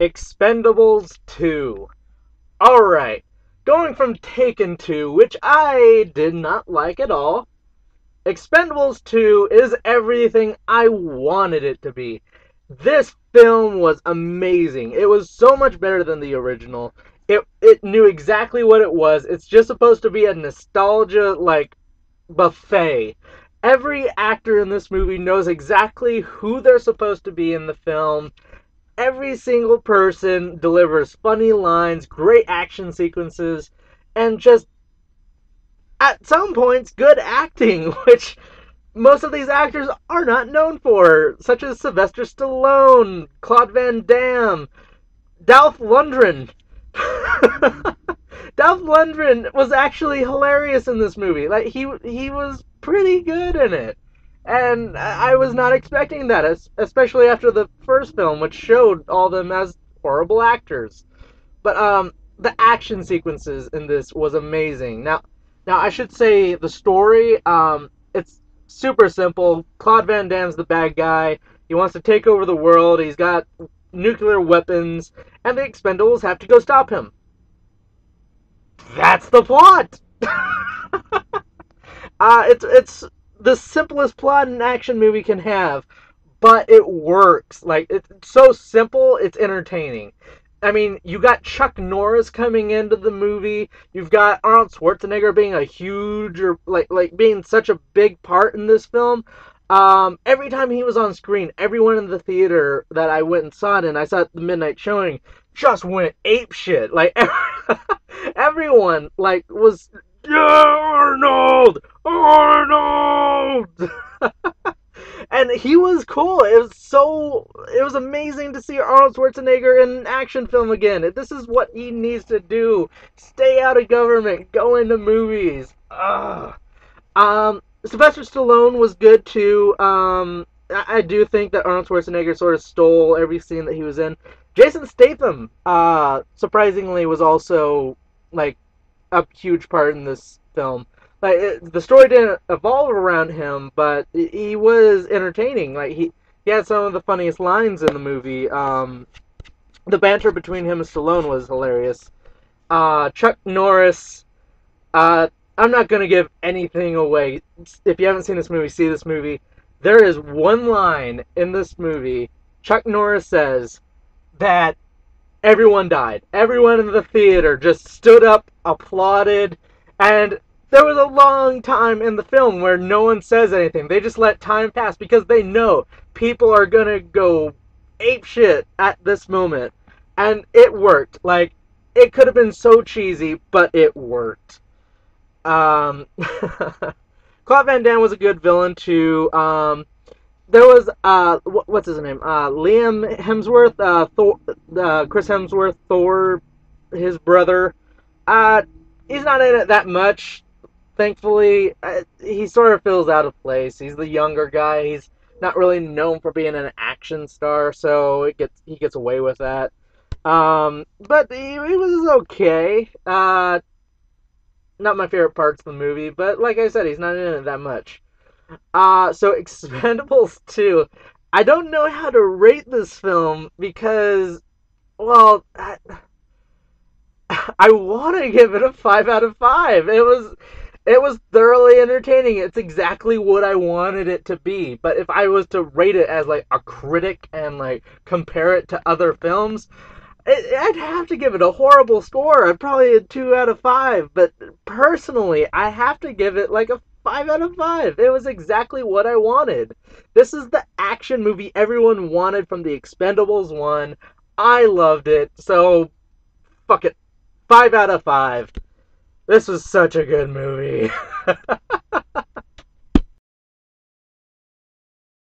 Expendables 2. Alright, going from Taken 2, which I did not like at all, Expendables 2 is everything I wanted it to be. This film was amazing. It was so much better than the original. It knew exactly what it was. It's just supposed to be a nostalgia, like, buffet. Every actor in this movie knows exactly who they're supposed to be in the film. Every single person delivers funny lines, great action sequences, and just, at some points, good acting, which most of these actors are not known for, such as Sylvester Stallone, Claude Van Damme, Dolph Lundgren. Dolph Lundgren was actually hilarious in this movie. Like he was pretty good in it, and I was not expecting that, especially after the first film, which showed all of them as horrible actors. But the action sequences in this was amazing. Now I should say the story. It's super simple. Claude Van Damme's the bad guy. He wants to take over the world. He's got nuclear weapons, and the Expendables have to go stop him. That's the plot. It's the simplest plot an action movie can have, but it works. Like, it's so simple, it's entertaining. I mean, you got Chuck Norris coming into the movie. You've got Arnold Schwarzenegger being a huge, or like being such a big part in this film. Every time he was on screen, everyone in the theater that I went and saw it in, I saw it at the midnight showing, just went ape shit. Like, everyone like was, yeah, Arnold. And he was cool. It was amazing to see Arnold Schwarzenegger in an action film again. This is what he needs to do. Stay out of government. Go into movies. Ugh. Sylvester Stallone was good too. I do think that Arnold Schwarzenegger sort of stole every scene that he was in. Jason Statham, surprisingly, was also like a huge part in this film. Like, the story didn't evolve around him, but he was entertaining. Like, he had some of the funniest lines in the movie. The banter between him and Stallone was hilarious. Chuck Norris. I'm not gonna give anything away. If you haven't seen this movie, see this movie. There is one line in this movie. Chuck Norris says that everyone died. Everyone in the theater just stood up, applauded, and there was a long time in the film where no one says anything. They just let time pass because they know people are gonna go ape shit at this moment. And it worked. Like, it could have been so cheesy, but it worked. Claude Van Damme was a good villain too. There was what's his name? Liam Hemsworth, Thor, Chris Hemsworth, Thor, his brother. He's not in it that much, thankfully. He sort of feels out of place. He's the younger guy. He's not really known for being an action star, so he gets away with that. But he was okay. Not my favorite parts of the movie, but like I said, he's not in it that much. So Expendables 2. I don't know how to rate this film because, well, I want to give it a 5 out of 5. It was thoroughly entertaining. It's exactly what I wanted it to be. But if I was to rate it as like a critic and like compare it to other films, I'd have to give it a horrible score. I'd probably a 2 out of 5. But personally, I have to give it like a 5 out of 5. It was exactly what I wanted. This is the action movie everyone wanted from the Expendables 1. I loved it. So, fuck it. 5 out of 5. This was such a good movie.